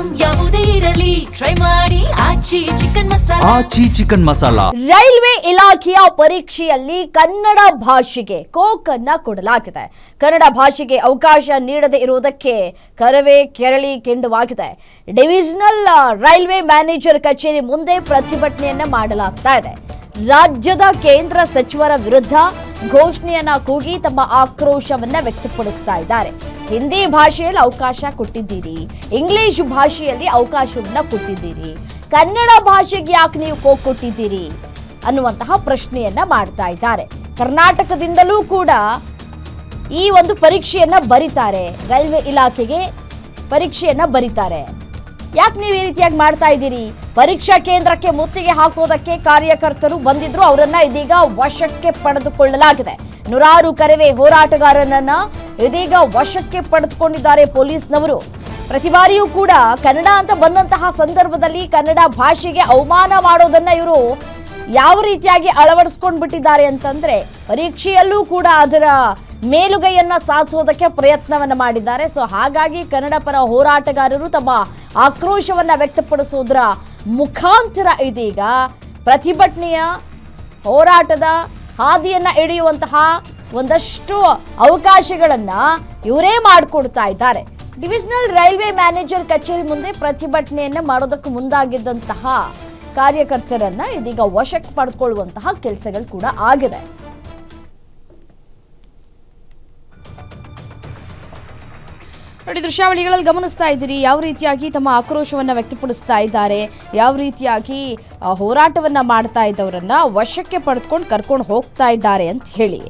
Item ಯಾವುದೇ ಇರಲಿ try ಮಾಡಿ ಆಚಿ ಚಿಕನ್ ಮಸಾಲಾ. ರೈಲ್ವೆ ಇಲಾಖೆಯ ಪರೀಕ್ಷೆಯಲ್ಲಿ ಕನ್ನಡ ಭಾಷೆಗೆ ಕೋಕನ್ನ ಕೊಡಲಾಗಿದೆ. ಕನ್ನಡ ಭಾಷೆಗೆ ಅವಕಾಶ ನೀಡದೇ ಇರುವುದಕ್ಕೆ ಕರವೇ ಕೆರಳಿ ಕೆಂಡವಾಗಿದೆ. ಡಿವಿಷನಲ್ ರೈಲ್ವೆ ಮ್ಯಾನೇಜರ್ ಕಚೇರಿ ಮುಂದೆ ಪ್ರತಿಭಟನೆಯನ್ನ ಮಾಡಲಾಗ್ತಾ ಇದೆ. ರಾಜ್ಯದ ಕೇಂದ್ರ ಸಚಿವರ ವಿರುದ್ಧ ಘೋಷಣೆಯನ್ನ ಕೂಗಿ ತಮ್ಮ ಆಕ್ರೋಶವನ್ನ ವ್ಯಕ್ತಪಡಿಸ್ತಾ ಇದ್ದಾರೆ. ಹಿಂದಿ ಭಾಷೆಯಲ್ಲಿ ಅವಕಾಶ ಕೊಟ್ಟಿದ್ದೀರಿ, ಇಂಗ್ಲಿಷ್ ಭಾಷೆಯಲ್ಲಿ ಅವಕಾಶವನ್ನ ಕೊಟ್ಟಿದ್ದೀರಿ, ಕನ್ನಡ ಭಾಷೆಗೆ ಯಾಕೆ ನೀವು ಕೋಕ್ ಕೊಟ್ಟಿದ್ದೀರಿ ಅನ್ನುವಂತಹ ಪ್ರಶ್ನೆಯನ್ನ ಮಾಡ್ತಾ ಇದ್ದಾರೆ. ಕರ್ನಾಟಕದಿಂದಲೂ ಕೂಡ ಈ ಒಂದು ಪರೀಕ್ಷೆಯನ್ನ ಬರೀತಾರೆ, ರೈಲ್ವೆ ಇಲಾಖೆಗೆ ಪರೀಕ್ಷೆಯನ್ನ ಬರೀತಾರೆ. ಯಾಕೆ ನೀವು ಈ ರೀತಿಯಾಗಿ ಮಾಡ್ತಾ ಇದ್ದೀರಿ? ಪರೀಕ್ಷಾ ಕೇಂದ್ರಕ್ಕೆ ಮುತ್ತಿಗೆ ಹಾಕೋದಕ್ಕೆ ಕಾರ್ಯಕರ್ತರು ಬಂದಿದ್ರು, ಅವರನ್ನ ಇದೀಗ ವಶಕ್ಕೆ ಪಡೆದುಕೊಳ್ಳಲಾಗಿದೆ. ನೂರಾರು ಕರವೇ ಹೋರಾಟಗಾರರನ್ನ ಇದೀಗ ವಶಕ್ಕೆ ಪಡೆದುಕೊಂಡಿದ್ದಾರೆ ಪೊಲೀಸ್ನವರು. ಪ್ರತಿ ಬಾರಿಯೂ ಕೂಡ ಕನ್ನಡ ಅಂತ ಬಂದಂತಹ ಸಂದರ್ಭದಲ್ಲಿ ಕನ್ನಡ ಭಾಷೆಗೆ ಅವಮಾನ ಮಾಡೋದನ್ನ ಇವರು ಯಾವ ರೀತಿಯಾಗಿ ಅಳವಡಿಸ್ಕೊಂಡು ಬಿಟ್ಟಿದ್ದಾರೆ ಅಂತಂದ್ರೆ ಪರೀಕ್ಷೆಯಲ್ಲೂ ಕೂಡ ಅದರ ಮೇಲುಗೈಯನ್ನ ಸಾಧಿಸೋದಕ್ಕೆ ಪ್ರಯತ್ನವನ್ನ ಮಾಡಿದ್ದಾರೆ. ಸೊ ಹಾಗಾಗಿ ಕನ್ನಡ ಪರ ಹೋರಾಟಗಾರರು ತಮ್ಮ ಆಕ್ರೋಶವನ್ನ ವ್ಯಕ್ತಪಡಿಸೋದ್ರ ಮುಖಾಂತರ ಇದೀಗ ಪ್ರತಿಭಟನೆಯ ಹೋರಾಟದ ಹಾದಿಯನ್ನ ಎಳೆಯುವಂತಹ ಒಂದಷ್ಟು ಅವಕಾಶಗಳನ್ನ ಇವರೇ ಮಾಡಿಕೊಡ್ತಾ ಇದ್ದಾರೆ. ಡಿವಿಷನಲ್ ರೈಲ್ವೆ ಮ್ಯಾನೇಜರ್ ಕಚೇರಿ ಮುಂದೆ ಪ್ರತಿಭಟನೆಯನ್ನ ಮಾಡೋದಕ್ಕೆ ಮುಂದಾಗಿದ್ದಂತಹ ಕಾರ್ಯಕರ್ತರನ್ನ ಇದೀಗ ವಶಕ್ಕೆ ಪಡೆದುಕೊಳ್ಳುವಂತಹ ಕೆಲಸಗಳು ಕೂಡ ಆಗಿದೆ. ನೋಡಿ, ದೃಶ್ಯಾವಳಿಗಳಲ್ಲಿ ಗಮನಿಸ್ತಾ ಇದ್ದೀರಿ ಯಾವ ರೀತಿಯಾಗಿ ತಮ್ಮ ಆಕ್ರೋಶವನ್ನ ವ್ಯಕ್ತಪಡಿಸ್ತಾ ಇದ್ದಾರೆ, ಯಾವ ರೀತಿಯಾಗಿ ಹೋರಾಟವನ್ನ ಮಾಡ್ತಾ ಇದ್ದವರನ್ನ ವಶಕ್ಕೆ ಪಡೆದುಕೊಂಡು ಕರ್ಕೊಂಡು ಹೋಗ್ತಾ ಇದ್ದಾರೆ ಅಂತ ಹೇಳಿ.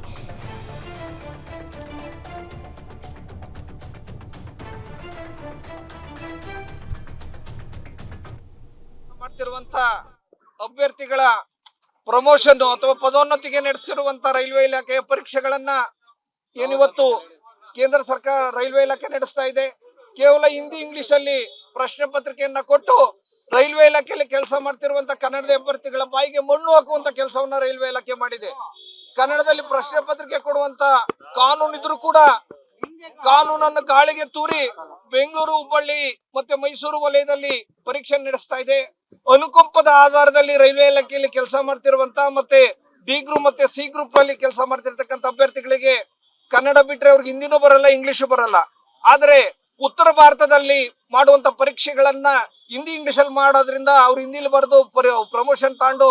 ಮಾಡ್ತಿರುವಂತ ಅಭ್ಯರ್ಥಿಗಳ ಪ್ರಮೋಷನ್ ಅಥವಾ ಪದೋನ್ನತಿಗೆ ನಡೆಸಿರುವಂತ ರೈಲ್ವೆ ಇಲಾಖೆಯ ಪರೀಕ್ಷೆಗಳನ್ನ ಏನಿವತ್ತು ಕೇಂದ್ರ ಸರ್ಕಾರ ರೈಲ್ವೆ ಇಲಾಖೆ ನಡೆಸ್ತಾ ಇದೆ. ಕೇವಲ ಹಿಂದಿ ಇಂಗ್ಲಿಷ್ ಅಲ್ಲಿ ಪ್ರಶ್ನೆ ಪತ್ರಿಕೆಯನ್ನ ಕೊಟ್ಟು ರೈಲ್ವೆ ಇಲಾಖೆಯಲ್ಲಿ ಕೆಲಸ ಮಾಡ್ತಿರುವಂತ ಕನ್ನಡದ ಅಭ್ಯರ್ಥಿಗಳ ಬಾಯಿಗೆ ಮಣ್ಣು ಹಾಕುವಂತ ಕೆಲಸವನ್ನ ರೈಲ್ವೆ ಇಲಾಖೆ ಮಾಡಿದೆ. ಕನ್ನಡದಲ್ಲಿ ಪ್ರಶ್ನೆ ಪತ್ರಿಕೆ ಕೊಡುವಂತ ಕಾನೂನು ಇದ್ರೂ ಕೂಡ ಕಾನೂನನ್ನು ಗಾಳಿಗೆ ತೂರಿ ಬೆಂಗಳೂರು, ಹುಬ್ಬಳ್ಳಿ ಮತ್ತೆ ಮೈಸೂರು ವಲಯದಲ್ಲಿ ಪರೀಕ್ಷೆ ನಡೆಸ್ತಾ ಇದೆ. ಅನುಕಂಪದ ಆಧಾರದಲ್ಲಿ ರೈಲ್ವೆ ಇಲಾಖೆಯಲ್ಲಿ ಕೆಲಸ ಮಾಡ್ತಿರುವಂತ ಮತ್ತೆ ಡಿ ಗ್ರೂಪ್ ಮತ್ತೆ ಸಿ ಗ್ರೂಪ್ ಅಲ್ಲಿ ಕೆಲಸ ಮಾಡ್ತಿರ್ತಕ್ಕಂಥ ಅಭ್ಯರ್ಥಿಗಳಿಗೆ ಕನ್ನಡ ಬಿಟ್ರೆ ಅವ್ರಿಗೆ ಹಿಂದಿನೂ ಬರಲ್ಲ, ಇಂಗ್ಲಿಷು ಬರಲ್ಲ. ಆದ್ರೆ ಉತ್ತರ ಭಾರತದಲ್ಲಿ ಮಾಡುವಂತ ಪರೀಕ್ಷೆಗಳನ್ನ ಹಿಂದಿ ಇಂಗ್ಲಿಷ್ ಅಲ್ಲಿ ಮಾಡೋದ್ರಿಂದ ಅವ್ರು ಹಿಂದಿಲಿ ಬರೆದು ಪ್ರಮೋಷನ್ ತಗೊಂಡು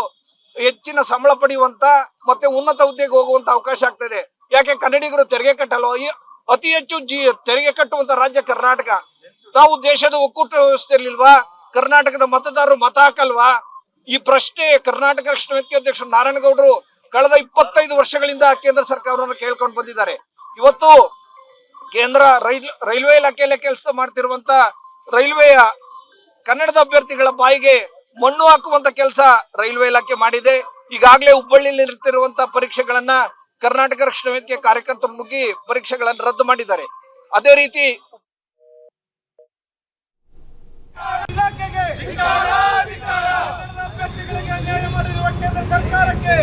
ಹೆಚ್ಚಿನ ಸಂಬಳ ಪಡೆಯುವಂತ ಮತ್ತೆ ಉನ್ನತ ಹುದ್ದೆಗೆ ಹೋಗುವಂತ ಅವಕಾಶ ಆಗ್ತದೆ. ಯಾಕೆ ಕನ್ನಡಿಗರು ತೆರಿಗೆ ಕಟ್ಟಲ್ವ? ಅತಿ ಹೆಚ್ಚು ತೆರಿಗೆ ಕಟ್ಟುವಂತ ರಾಜ್ಯ ಕರ್ನಾಟಕ. ನಾವು ದೇಶದ ಒಕ್ಕೂಟ ವ್ಯವಸ್ಥೆಯಲ್ಲಿಲ್ವಾ? ಕರ್ನಾಟಕದ ಮತದಾರರು ಮತ ಹಾಕಲ್ವಾ? ಈ ಪ್ರಶ್ನೆ ಕರ್ನಾಟಕ ರಾಷ್ಟ್ರ ವೇದಿಕೆ ಅಧ್ಯಕ್ಷರು ನಾರಾಯಣಗೌಡರು ಕಳೆದ 25 ವರ್ಷಗಳಿಂದ ಕೇಂದ್ರ ಸರ್ಕಾರವನ್ನು ಕೇಳ್ಕೊಂಡು ಬಂದಿದ್ದಾರೆ. ಇವತ್ತು ಕೇಂದ್ರ ರೈಲ್ವೆ ಇಲಾಖೆಯಲ್ಲೇ ಕೆಲಸ ಮಾಡ್ತಿರುವಂತ ರೈಲ್ವೆಯ ಕನ್ನಡದ ಅಭ್ಯರ್ಥಿಗಳ ಬಾಯಿಗೆ ಮಣ್ಣು ಹಾಕುವಂತ ಕೆಲಸ ರೈಲ್ವೆ ಇಲಾಖೆ ಮಾಡಿದೆ. ಈಗಾಗಲೇ ಹುಬ್ಬಳ್ಳಿಯಲ್ಲಿ ಇರ್ತಿರುವಂತ ಪರೀಕ್ಷೆಗಳನ್ನ ಕರ್ನಾಟಕ ರಕ್ಷಣಾ ವೇದಿಕೆ ಕಾರ್ಯಕರ್ತರು ನುಗ್ಗಿ ಪರೀಕ್ಷೆಗಳನ್ನು ರದ್ದು ಮಾಡಿದ್ದಾರೆ. ಅದೇ ರೀತಿ ಅಭ್ಯರ್ಥಿಗಳಿಗೆ ನ್ಯಾಯ ಮಾಡಿರುವ ಕೇಂದ್ರ ಸರ್ಕಾರಕ್ಕೆ